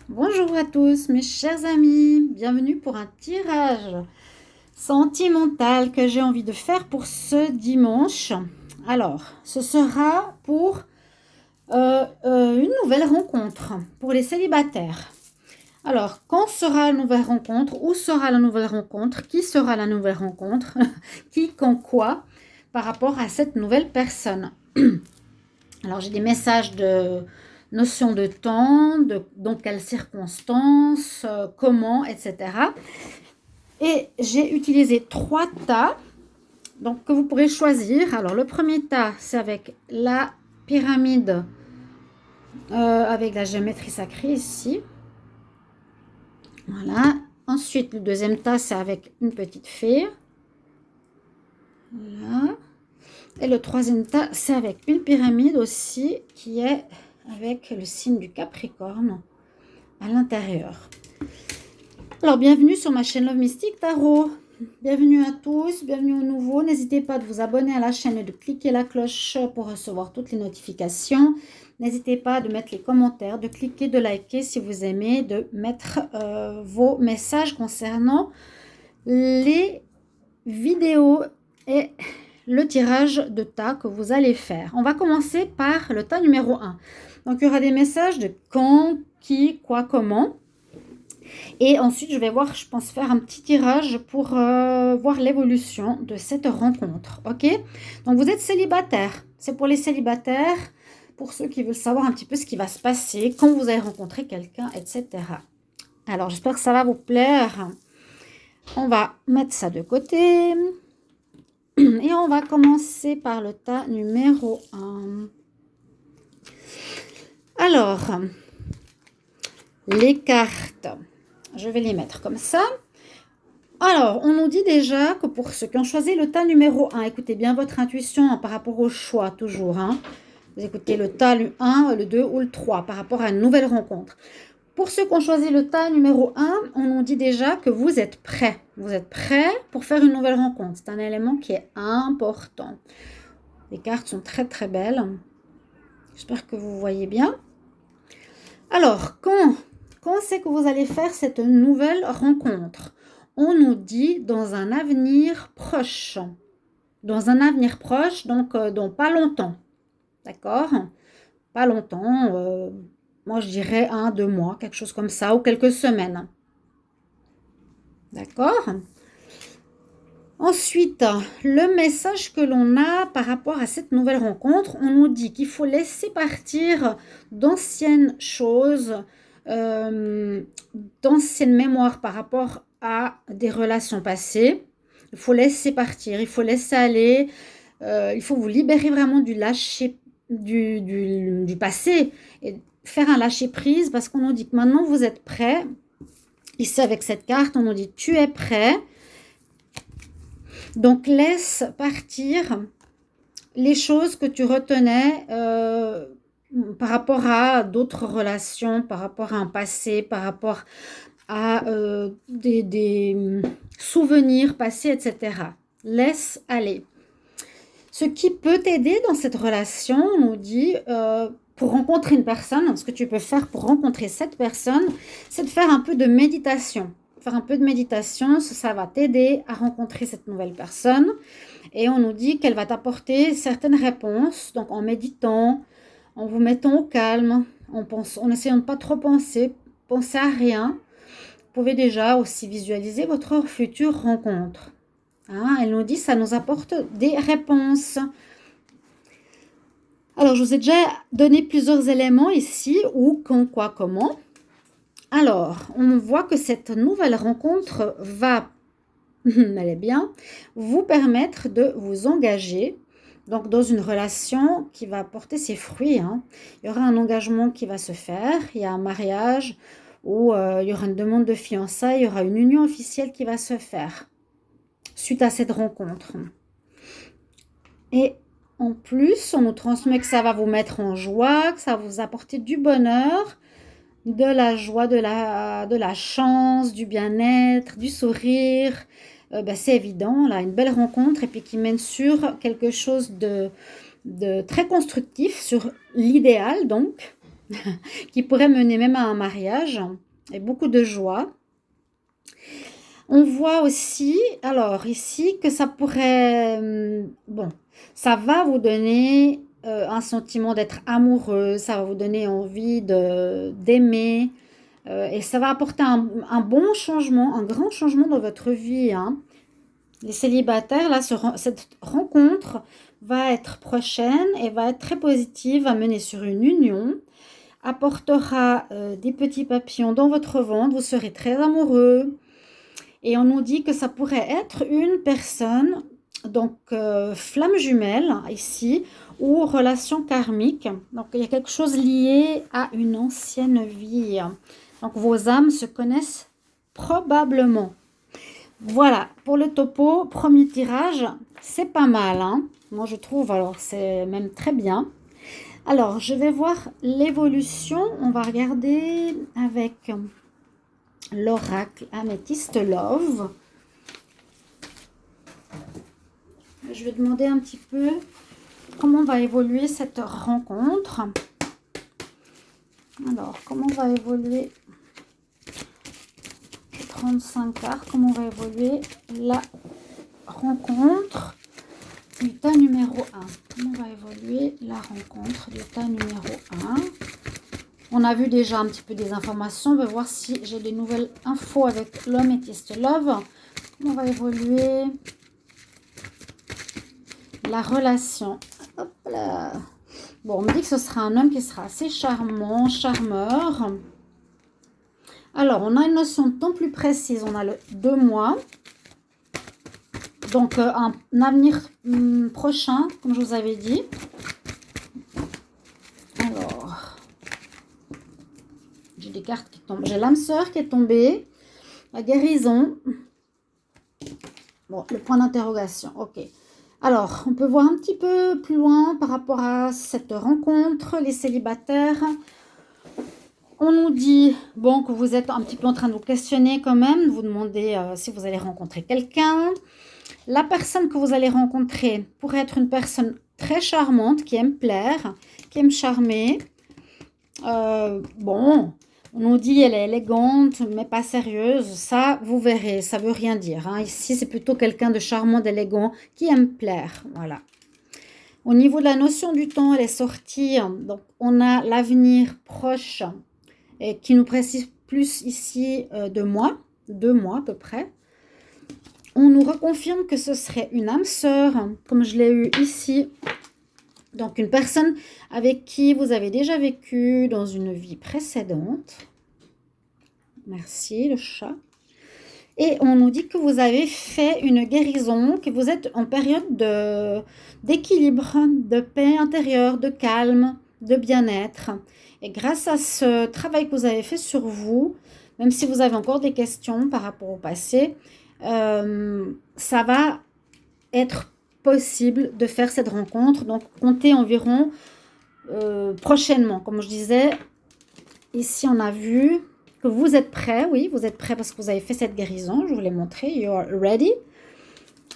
Bonjour à tous mes chers amis, bienvenue pour un tirage sentimental que j'ai envie de faire pour ce dimanche. Alors, ce sera pour une nouvelle rencontre pour les célibataires. Alors, quand sera la nouvelle rencontre? Où sera la nouvelle rencontre? Qui sera la nouvelle rencontre? Qui, quand, quoi par rapport à cette nouvelle personne? Alors, j'ai des messages de notion de temps, dans quelles circonstances, comment, etc. Et j'ai utilisé 3 tas donc, que vous pourrez choisir. Alors, le premier tas, c'est avec la pyramide, avec la géométrie sacrée ici. Voilà. Ensuite, le deuxième tas, c'est avec une petite fée. Voilà. Et le troisième tas, c'est avec une pyramide aussi, qui est avec le signe du Capricorne à l'intérieur. Alors, bienvenue sur ma chaîne Love Mystique Tarot. Bienvenue à tous, bienvenue aux nouveaux. N'hésitez pas de vous abonner à la chaîne et de cliquer la cloche pour recevoir toutes les notifications. N'hésitez pas de mettre les commentaires, de cliquer, de liker si vous aimez, de mettre vos messages concernant les vidéos et le tirage de tas que vous allez faire. On va commencer par le tas numéro 1. Donc, il y aura des messages de quand, qui, quoi, comment. Et ensuite, je vais voir, je pense faire un petit tirage pour voir l'évolution de cette rencontre. Ok? Donc, vous êtes célibataire. C'est pour les célibataires, pour ceux qui veulent savoir un petit peu ce qui va se passer quand vous allez rencontrer quelqu'un, etc. Alors, j'espère que ça va vous plaire. On va mettre ça de côté. Et on va commencer par le tas numéro 1. Alors, les cartes, je vais les mettre comme ça. Alors, on nous dit déjà que pour ceux qui ont choisi le tas numéro 1, écoutez bien votre intuition par rapport au choix toujours. Vous écoutez le tas le 1, le 2 ou le 3 par rapport à une nouvelle rencontre. Pour ceux qui ont choisi le tas numéro 1, on nous dit déjà que vous êtes prêts. Vous êtes prêts pour faire une nouvelle rencontre. C'est un élément qui est important. Les cartes sont très très belles. J'espère que vous voyez bien. Alors, quand c'est que vous allez faire cette nouvelle rencontre? On nous dit dans un avenir proche. Dans un avenir proche, donc dans pas longtemps. D'accord? Pas longtemps. Moi, je dirais 1, 2 mois, quelque chose comme ça, ou quelques semaines. D'accord? Ensuite, le message que l'on a par rapport à cette nouvelle rencontre, on nous dit qu'il faut laisser partir d'anciennes choses, d'anciennes mémoires par rapport à des relations passées. Il faut laisser partir, il faut laisser aller, il faut vous libérer vraiment du lâcher du passé et faire un lâcher prise parce qu'on nous dit que maintenant vous êtes prêt. Ici avec cette carte, on nous dit tu es prêt. Donc laisse partir les choses que tu retenais par rapport à d'autres relations, par rapport à un passé, par rapport à des souvenirs passés, etc. Laisse aller. Ce qui peut t'aider dans cette relation, on nous dit, pour rencontrer une personne, ce que tu peux faire pour rencontrer cette personne, c'est de faire un peu de méditation. Faire un peu de méditation, ça va t'aider à rencontrer cette nouvelle personne. Et on nous dit qu'elle va t'apporter certaines réponses, donc en méditant, en vous mettant au calme, en essayant de ne pas trop penser à rien. Vous pouvez déjà aussi visualiser votre future rencontre. Elle nous dit ça nous apporte des réponses. Alors, je vous ai déjà donné plusieurs éléments ici, où, quand, quoi, comment. Alors, on voit que cette nouvelle rencontre va, elle est bien, vous permettre de vous engager donc dans une relation qui va porter ses fruits. Il y aura un engagement qui va se faire, il y a un mariage ou il y aura une demande de fiançailles, il y aura une union officielle qui va se faire suite à cette rencontre. Et en plus, on nous transmet que ça va vous mettre en joie, que ça va vous apporter du bonheur, de la joie, de la chance, du bien-être, du sourire. C'est évident, là, une belle rencontre et puis qui mène sur quelque chose de très constructif, sur l'idéal donc. qui pourrait mener même à un mariage et beaucoup de joie. On voit aussi, alors ici, que ça pourrait, bon, ça va vous donner un sentiment d'être amoureux, ça va vous donner envie d'aimer, et ça va apporter un bon changement, un grand changement dans votre vie, hein. Les célibataires, là, cette rencontre va être prochaine et va être très positive, va mener sur une union, apportera des petits papillons dans votre ventre, vous serez très amoureux. Et on nous dit que ça pourrait être une personne, donc flamme jumelle ici, ou relation karmique. Donc il y a quelque chose lié à une ancienne vie. Donc vos âmes se connaissent probablement. Voilà, pour le topo, premier tirage, c'est pas mal, hein. Moi je trouve, alors c'est même très bien. Alors je vais voir l'évolution, on va regarder avec l'oracle Amethyst Love. Je vais demander un petit peu comment va évoluer cette rencontre. Alors, comment va évoluer 35 cartes, comment va évoluer la rencontre du tas numéro 1. Comment va évoluer la rencontre du tas numéro 1. On a vu déjà un petit peu des informations. On va voir si j'ai des nouvelles infos avec l'Amethyst Love. Comment va évoluer la relation. Hop là. Bon, on me dit que ce sera un homme qui sera assez charmant, charmeur. Alors, on a une notion de temps plus précise. On a le 2 mois. Donc, un avenir prochain, comme je vous avais dit. Alors, j'ai des cartes qui tombent. J'ai l'âme sœur qui est tombée. La guérison. Bon, le point d'interrogation. Ok. Alors, on peut voir un petit peu plus loin par rapport à cette rencontre, les célibataires. On nous dit, bon, que vous êtes un petit peu en train de vous questionner quand même, vous demandez si vous allez rencontrer quelqu'un. La personne que vous allez rencontrer pourrait être une personne très charmante, qui aime plaire, qui aime charmer. Bon, on nous dit elle est élégante, mais pas sérieuse. Ça, vous verrez, ça veut rien dire, hein. Ici, c'est plutôt quelqu'un de charmant, d'élégant, qui aime plaire. Voilà. Au niveau de la notion du temps, elle est sortie. Donc, on a l'avenir proche et qui nous précise plus ici 2 mois, 2 mois à peu près. On nous reconfirme que ce serait une âme sœur, comme je l'ai eu ici. Donc, une personne avec qui vous avez déjà vécu dans une vie précédente. Merci, le chat. Et on nous dit que vous avez fait une guérison, que vous êtes en période d'équilibre, de paix intérieure, de calme, de bien-être. Et grâce à ce travail que vous avez fait sur vous, même si vous avez encore des questions par rapport au passé, ça va être possible de faire cette rencontre. Donc, comptez environ prochainement. Comme je disais, ici, on a vu que vous êtes prêts. Oui, vous êtes prêts parce que vous avez fait cette guérison. Je vous l'ai montré. You are ready.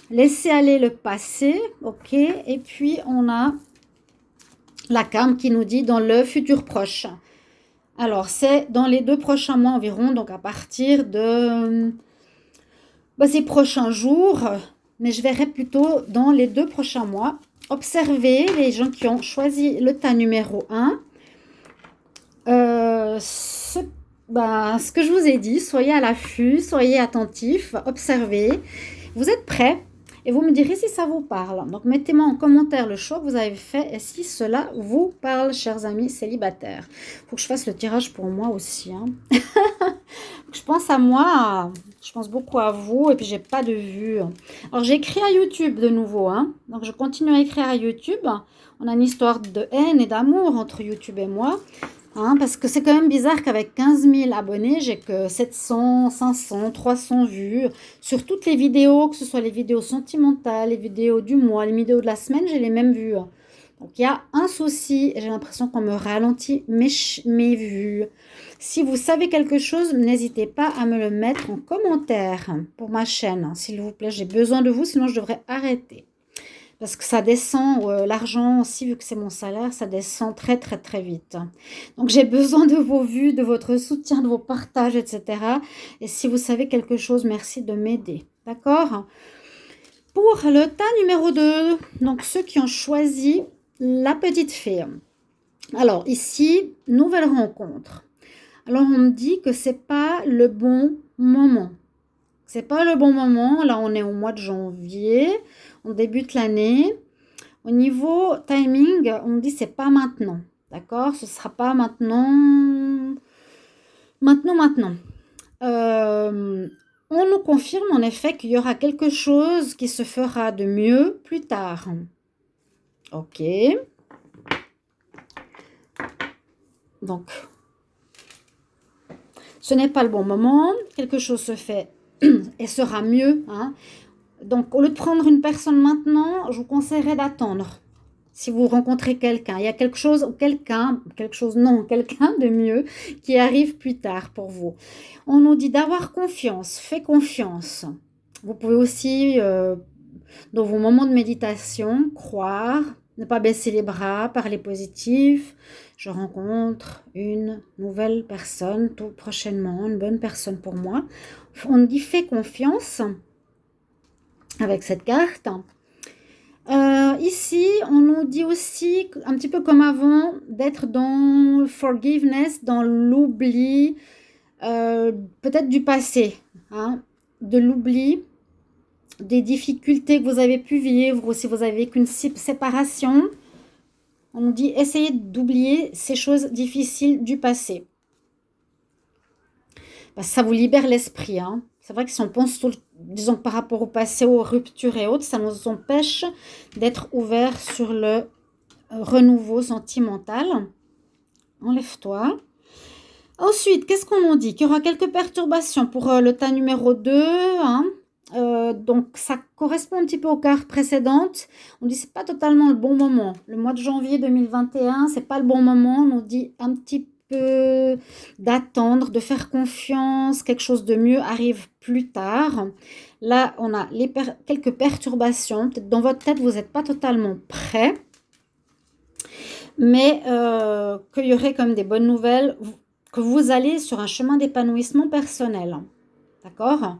Laissez aller le passé. OK. Et puis, on a la carte qui nous dit dans le futur proche. Alors, c'est dans les 2 prochains mois environ. Donc, à partir de ces prochains jours. Mais je verrai plutôt dans les 2 prochains mois. Observez les gens qui ont choisi le tas numéro 1. Ce que je vous ai dit, soyez à l'affût, soyez attentifs, observez. Vous êtes prêts et vous me direz si ça vous parle. Donc, mettez-moi en commentaire le choix que vous avez fait et si cela vous parle, chers amis célibataires. Il faut que je fasse le tirage pour moi aussi, hein. Je pense à moi, je pense beaucoup à vous et puis j'ai pas de vue. Alors, j'ai écrit à YouTube de nouveau, hein. Donc, je continue à écrire à YouTube. On a une histoire de haine et d'amour entre YouTube et moi. Hein, parce que c'est quand même bizarre qu'avec 15 000 abonnés, j'ai que 700, 500, 300 vues sur toutes les vidéos, que ce soit les vidéos sentimentales, les vidéos du mois, les vidéos de la semaine, j'ai les mêmes vues. Donc, il y a un souci et j'ai l'impression qu'on me ralentit mes vues. Si vous savez quelque chose, n'hésitez pas à me le mettre en commentaire pour ma chaîne, s'il vous plaît. J'ai besoin de vous, sinon je devrais arrêter. Parce que ça descend, l'argent aussi, vu que c'est mon salaire, ça descend très, très, très vite. Donc, j'ai besoin de vos vues, de votre soutien, de vos partages, etc. Et si vous savez quelque chose, merci de m'aider. D'accord? Pour le tas numéro 2, donc ceux qui ont choisi la petite fée. Alors, ici, nouvelle rencontre. Alors, on me dit que c'est pas le bon moment. C'est pas le bon moment. Là, on est au mois de janvier. On débute l'année. Au niveau timing, on me dit c'est pas maintenant. D'accord? Ce sera pas maintenant. Maintenant. Euh, on nous confirme en effet qu'il y aura quelque chose qui se fera de mieux plus tard. Ok. Donc, ce n'est pas le bon moment. Quelque chose se fait et sera mieux. Hein. Donc, au lieu de prendre une personne maintenant, je vous conseillerais d'attendre. Si vous rencontrez quelqu'un, il y a quelque chose de mieux qui arrive plus tard pour vous. On nous dit d'avoir confiance, faites confiance. Vous pouvez aussi, dans vos moments de méditation, croire, ne pas baisser les bras, parler positif. Je rencontre une nouvelle personne tout prochainement, une bonne personne pour moi. On dit fais confiance avec cette carte. Ici, on nous dit aussi, un petit peu comme avant, d'être dans le forgiveness, dans l'oubli, peut-être du passé, hein, de l'oubli, des difficultés que vous avez pu vivre, ou si vous avez vécu une séparation. On nous dit, essayez d'oublier ces choses difficiles du passé. Parce que ça vous libère l'esprit, hein. C'est vrai que si on pense, disons, par rapport au passé, aux ruptures et autres, ça nous empêche d'être ouvert sur le renouveau sentimental. Enlève-toi. Ensuite, qu'est-ce qu'on nous dit? Qu'il y aura quelques perturbations pour le tas numéro 2. Hein. Donc, ça correspond un petit peu aux cartes précédentes. On dit que ce n'est pas totalement le bon moment. Le mois de janvier 2021, ce n'est pas le bon moment. On nous dit un petit peu d'attendre, de faire confiance, quelque chose de mieux arrive plus tard. Là, on a quelques perturbations. Peut-être dans votre tête, vous n'êtes pas totalement prêt, mais qu'il y aurait comme des bonnes nouvelles, que vous allez sur un chemin d'épanouissement personnel. D'accord ?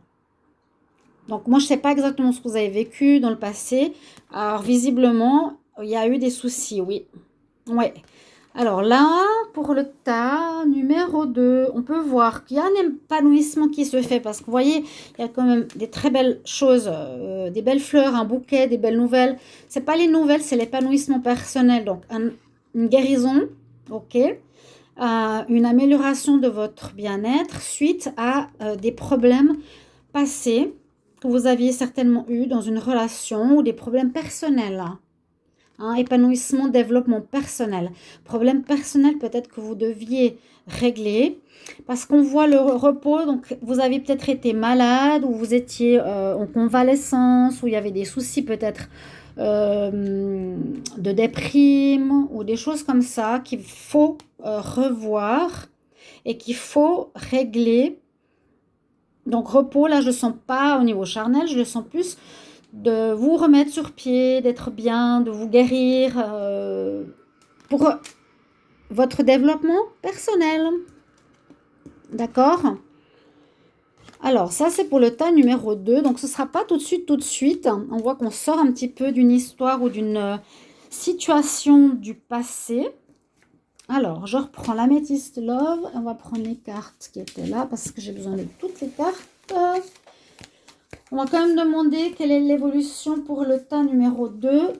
Donc, moi, je ne sais pas exactement ce que vous avez vécu dans le passé. Alors, visiblement, il y a eu des soucis, oui. Ouais. Alors là, pour le tas numéro 2, on peut voir qu'il y a un épanouissement qui se fait parce que vous voyez, il y a quand même des très belles choses, des belles fleurs, un bouquet, des belles nouvelles. Ce n'est pas les nouvelles, c'est l'épanouissement personnel. Donc, une guérison, ok, une amélioration de votre bien-être suite à des problèmes passés que vous aviez certainement eu dans une relation ou des problèmes personnels. Hein, épanouissement, développement personnel. Problème personnel peut-être que vous deviez régler parce qu'on voit le repos. Donc, vous avez peut-être été malade ou vous étiez en convalescence ou il y avait des soucis peut-être de déprime ou des choses comme ça qu'il faut revoir et qu'il faut régler. Donc, repos, là, je ne le sens pas au niveau charnel, je le sens plus de vous remettre sur pied, d'être bien, de vous guérir pour votre développement personnel. D'accord? Alors, ça, c'est pour le tas numéro 2. Donc, ce ne sera pas tout de suite. On voit qu'on sort un petit peu d'une histoire ou d'une situation du passé. Alors, je reprends l'améthyste love. On va prendre les cartes qui étaient là parce que j'ai besoin de toutes les cartes. On va quand même demander quelle est l'évolution pour le tas numéro 2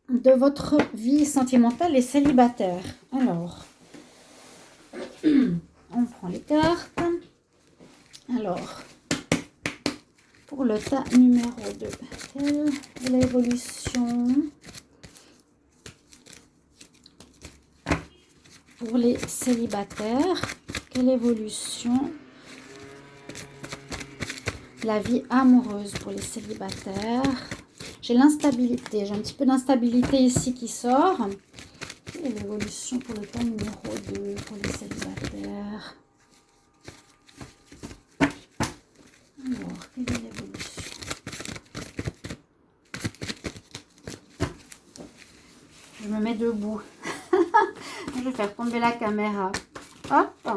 de votre vie sentimentale et célibataire. Alors, on prend les cartes. Alors, pour le tas numéro 2, quelle est l'évolution pour les célibataires? Quelle évolution? La vie amoureuse pour les célibataires. J'ai l'instabilité. J'ai un petit peu d'instabilité ici qui sort. Quelle est l'évolution pour le tas numéro 2 pour les célibataires? Alors, quelle est l'évolution? met debout. Je vais faire tomber la caméra. Hop.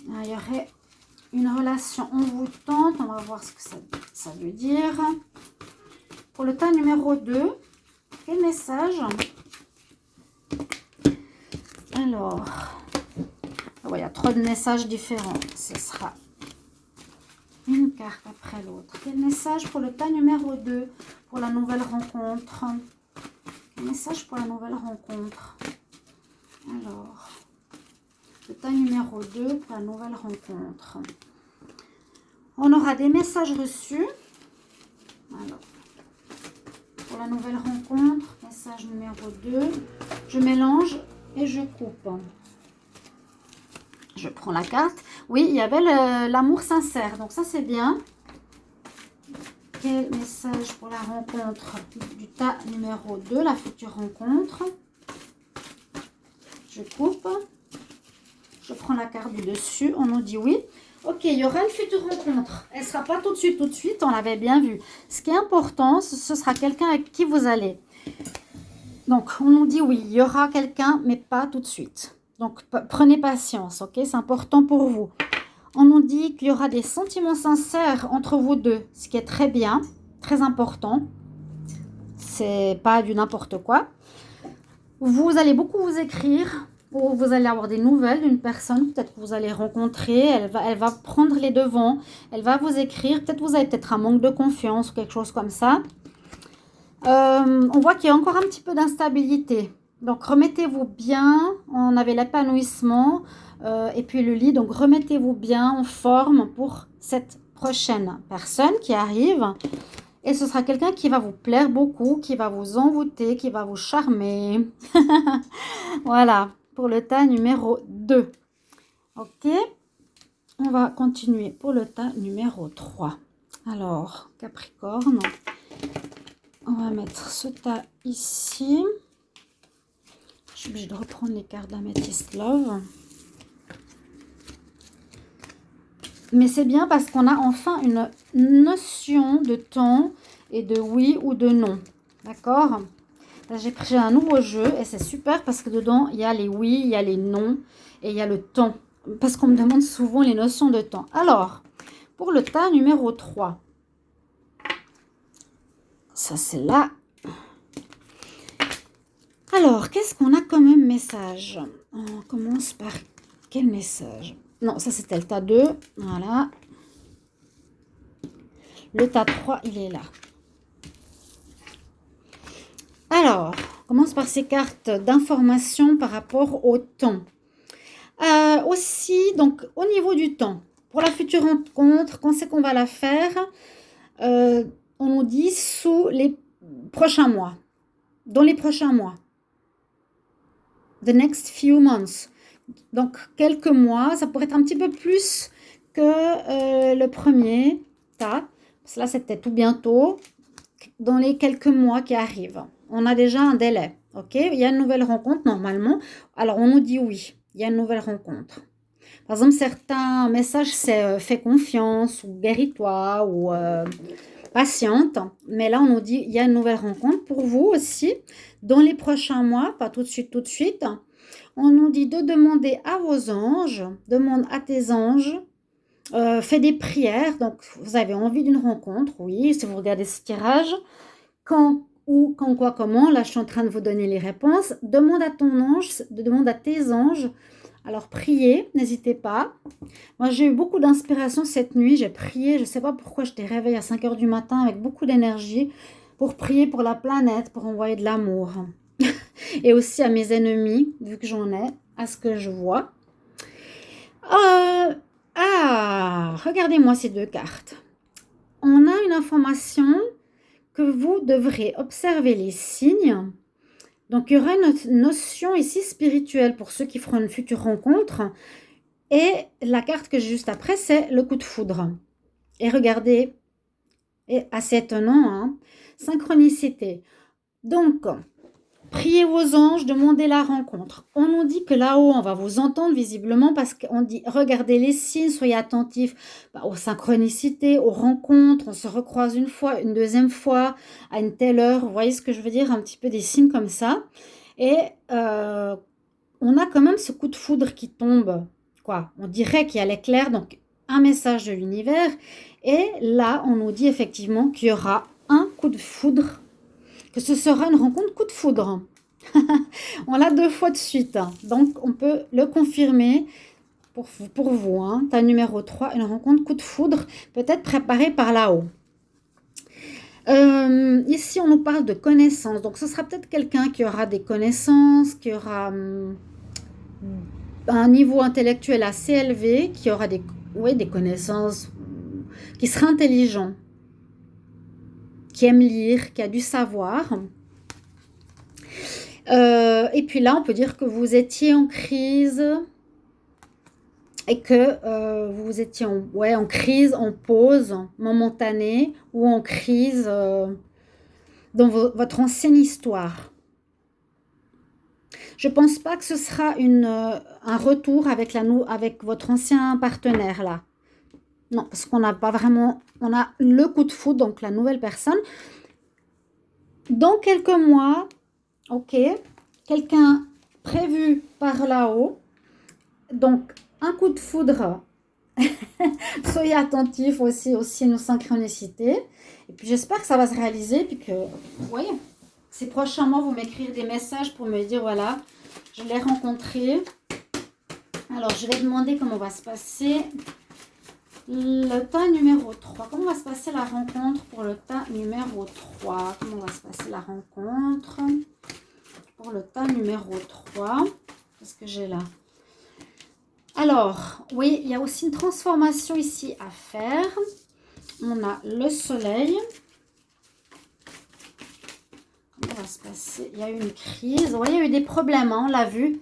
Il y aurait une relation envoûtante. On va voir ce que ça veut dire. Pour le tas numéro 2, quel message? Alors, il y a trop de messages différents. Ce sera une carte après l'autre. Quel message pour le tas numéro 2 pour la nouvelle rencontre? Quel message pour la nouvelle rencontre? Alors, le tas numéro 2 pour la nouvelle rencontre. On aura des messages reçus. Alors, pour la nouvelle rencontre, message numéro 2. Je mélange et je coupe. Je prends la carte. Oui, il y avait l'amour sincère. Donc ça, c'est bien. Quel message pour la rencontre du tas numéro 2, la future rencontre? Je coupe. Je prends la carte du dessus. On nous dit oui. Ok, il y aura une future rencontre. Elle ne sera pas tout de suite. On l'avait bien vu. Ce qui est important, ce sera quelqu'un avec qui vous allez. Donc, on nous dit oui, il y aura quelqu'un, mais pas tout de suite. Donc, prenez patience, ok? C'est important pour vous. On nous dit qu'il y aura des sentiments sincères entre vous deux, ce qui est très bien, très important. C'est pas du n'importe quoi. Vous allez beaucoup vous écrire, ou vous allez avoir des nouvelles d'une personne, peut-être que vous allez rencontrer, elle va prendre les devants, elle va vous écrire, peut-être vous avez peut-être un manque de confiance ou quelque chose comme ça. On voit qu'il y a encore un petit peu d'instabilité. Donc, remettez-vous bien. On avait l'épanouissement et puis le lit. Donc, remettez-vous bien en forme pour cette prochaine personne qui arrive. Et ce sera quelqu'un qui va vous plaire beaucoup, qui va vous envoûter, qui va vous charmer. Voilà, pour le tas numéro 2. Ok, on va continuer pour le tas numéro 3. Alors, Capricorne. On va mettre ce tas ici. Je suis obligée de reprendre les cartes d'Amethyst Love. Mais c'est bien parce qu'on a enfin une notion de temps et de oui ou de non. D'accord? J'ai pris un nouveau jeu et c'est super parce que dedans, il y a les oui, il y a les non et il y a le temps. Parce qu'on me demande souvent les notions de temps. Alors, pour le tas numéro 3. Ça, c'est là. Alors, qu'est-ce qu'on a comme même message? On commence par quel message? Non, ça c'était le tas 2. Voilà. Le tas 3, il est là. Alors, on commence par ces cartes d'information par rapport au temps. Aussi, donc, au niveau du temps, pour la future rencontre, quand c'est qu'on va la faire, on nous dit sous les prochains mois. Dans les prochains mois. The next few months. Donc, quelques mois, ça pourrait être un petit peu plus que le premier tas. Parce que là, c'était tout bientôt. Dans les quelques mois qui arrivent. On a déjà un délai. Ok, il y a une nouvelle rencontre normalement. Alors, on nous dit oui, il y a une nouvelle rencontre. Par exemple, certains messages, c'est fais confiance ou guéris-toi ou patiente. Mais là, on nous dit il y a une nouvelle rencontre pour vous aussi. Dans les prochains mois, pas tout de suite. On nous dit de demander à vos anges, demande à tes anges, fais des prières. Donc, vous avez envie d'une rencontre, oui, si vous regardez ce tirage. Quand, où, quand, quoi, comment. Là, je suis en train de vous donner les réponses. Demande à ton ange, demande à tes anges. Alors, priez, n'hésitez pas. Moi, j'ai eu beaucoup d'inspiration cette nuit. J'ai prié, je ne sais pas pourquoi, j'étais réveillée à 5 h du matin avec beaucoup d'énergie pour prier pour la planète, pour envoyer de l'amour. Et aussi à mes ennemis, vu que j'en ai, à ce que je vois. Regardez-moi ces deux cartes. On a une information que vous devrez observer les signes. Donc, il y aura une notion ici spirituelle pour ceux qui feront une future rencontre. Et la carte que j'ai juste après, c'est le coup de foudre. Et regardez, et assez étonnant, hein, synchronicité. Donc, Priez vos anges, demandez la rencontre. On nous dit que là-haut, on va vous entendre visiblement parce qu'on dit regardez les signes, soyez attentifs aux synchronicités, aux rencontres. On se recroise une fois, une deuxième fois, à une telle heure. Vous voyez ce que je veux dire? Un petit peu des signes comme ça. Et on a quand même ce coup de foudre qui tombe. Quoi, on dirait qu'il y a l'éclair, donc un message de l'univers. Et là, on nous dit effectivement qu'il y aura un coup de foudre, que ce sera une rencontre coup de foudre. On l'a 2 fois de suite, hein. Donc on peut le confirmer pour vous. Hein. Ta numéro 3, une rencontre coup de foudre, peut-être préparée par là-haut. Ici, on nous parle de connaissances. Donc ce sera peut-être quelqu'un qui aura des connaissances, qui aura un niveau intellectuel assez élevé, qui aura des connaissances, qui sera intelligent, qui aime lire, qui a du savoir. Et puis là, on peut dire que vous étiez en crise et que vous étiez en crise, en pause momentanée ou en crise dans votre ancienne histoire. Je ne pense pas que ce sera un retour avec votre ancien partenaire là. Non, parce qu'on n'a pas vraiment... On a le coup de foudre, donc la nouvelle personne. Dans quelques mois, ok, quelqu'un prévu par là-haut. Donc, un coup de foudre. Soyez attentifs aussi à nos synchronicités. Et puis, j'espère que ça va se réaliser. Puis que, vous voyez, ces prochains mois, vous m'écrire des messages pour me dire, voilà, je l'ai rencontré. Alors, je vais demander comment va se passer le tas numéro 3. Comment va se passer la rencontre pour le tas numéro 3? Comment va se passer la rencontre pour le tas numéro 3? Qu'est-ce que j'ai là? Alors, oui, il y a aussi une transformation ici à faire. On a le soleil. Comment va se passer? Il y a eu une crise. Vous voyez, il y a eu des problèmes, hein, on l'a vu.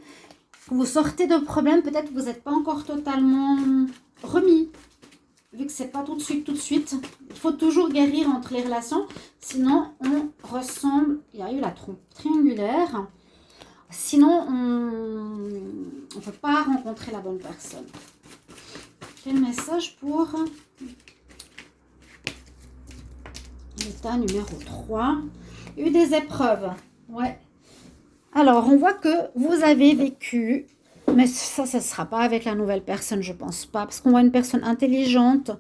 Vous sortez de problèmes, peut-être que vous n'êtes pas encore totalement remis. Vu que c'est pas tout de suite. Il faut toujours guérir entre les relations. Sinon, on ressemble... Il y a eu la trompe triangulaire. Sinon, on ne peut pas rencontrer la bonne personne. Quel message pour l'état numéro 3? Il y a eu des épreuves. Ouais. Alors, on voit que vous avez vécu... Mais ça ne sera pas avec la nouvelle personne, je ne pense pas. Parce qu'on voit une personne intelligente.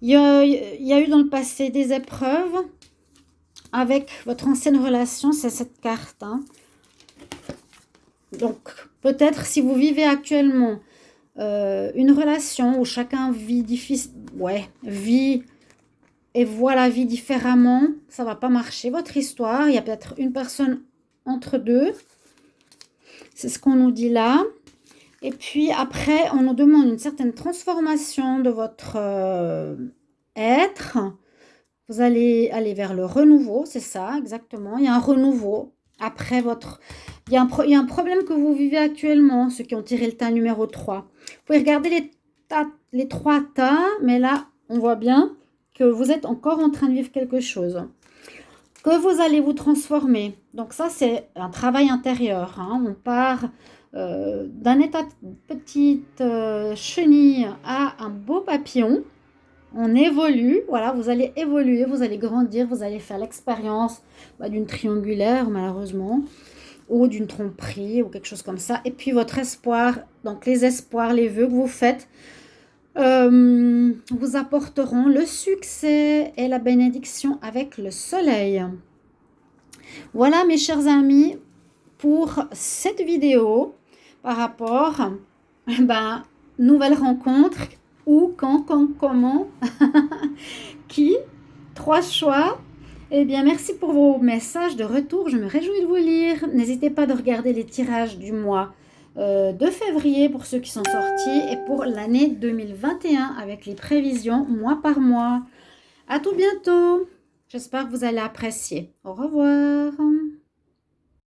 Il y a eu dans le passé des épreuves avec votre ancienne relation. C'est cette carte. Hein. Donc, peut-être si vous vivez actuellement une relation où chacun vit et voit la vie différemment, ça ne va pas marcher. Votre histoire, il y a peut-être une personne entre deux. C'est ce qu'on nous dit là. Et puis après, on nous demande une certaine transformation de votre être. Vous allez aller vers le renouveau, c'est ça, exactement. Il y a un renouveau. Après votre... Il y a un problème que vous vivez actuellement, ceux qui ont tiré le tas numéro 3. Vous pouvez regarder les 3 tas, mais là, on voit bien que vous êtes encore en train de vivre quelque chose. Que vous allez vous transformer. Donc ça, c'est un travail intérieur. Hein. On part... d'un état de petite chenille à un beau papillon. On évolue, voilà, vous allez évoluer, vous allez grandir, vous allez faire l'expérience d'une triangulaire malheureusement, ou d'une tromperie ou quelque chose comme ça. Et puis votre espoir, donc les espoirs, les vœux que vous faites vous apporteront le succès et la bénédiction avec le soleil. Voilà mes chers amis pour cette vidéo par rapport nouvelle rencontre, où, quand, comment, qui, 3 choix. Eh bien, merci pour vos messages de retour, je me réjouis de vous lire. N'hésitez pas de regarder les tirages du mois de février pour ceux qui sont sortis et pour l'année 2021 avec les prévisions mois par mois. À tout bientôt, j'espère que vous allez apprécier. Au revoir.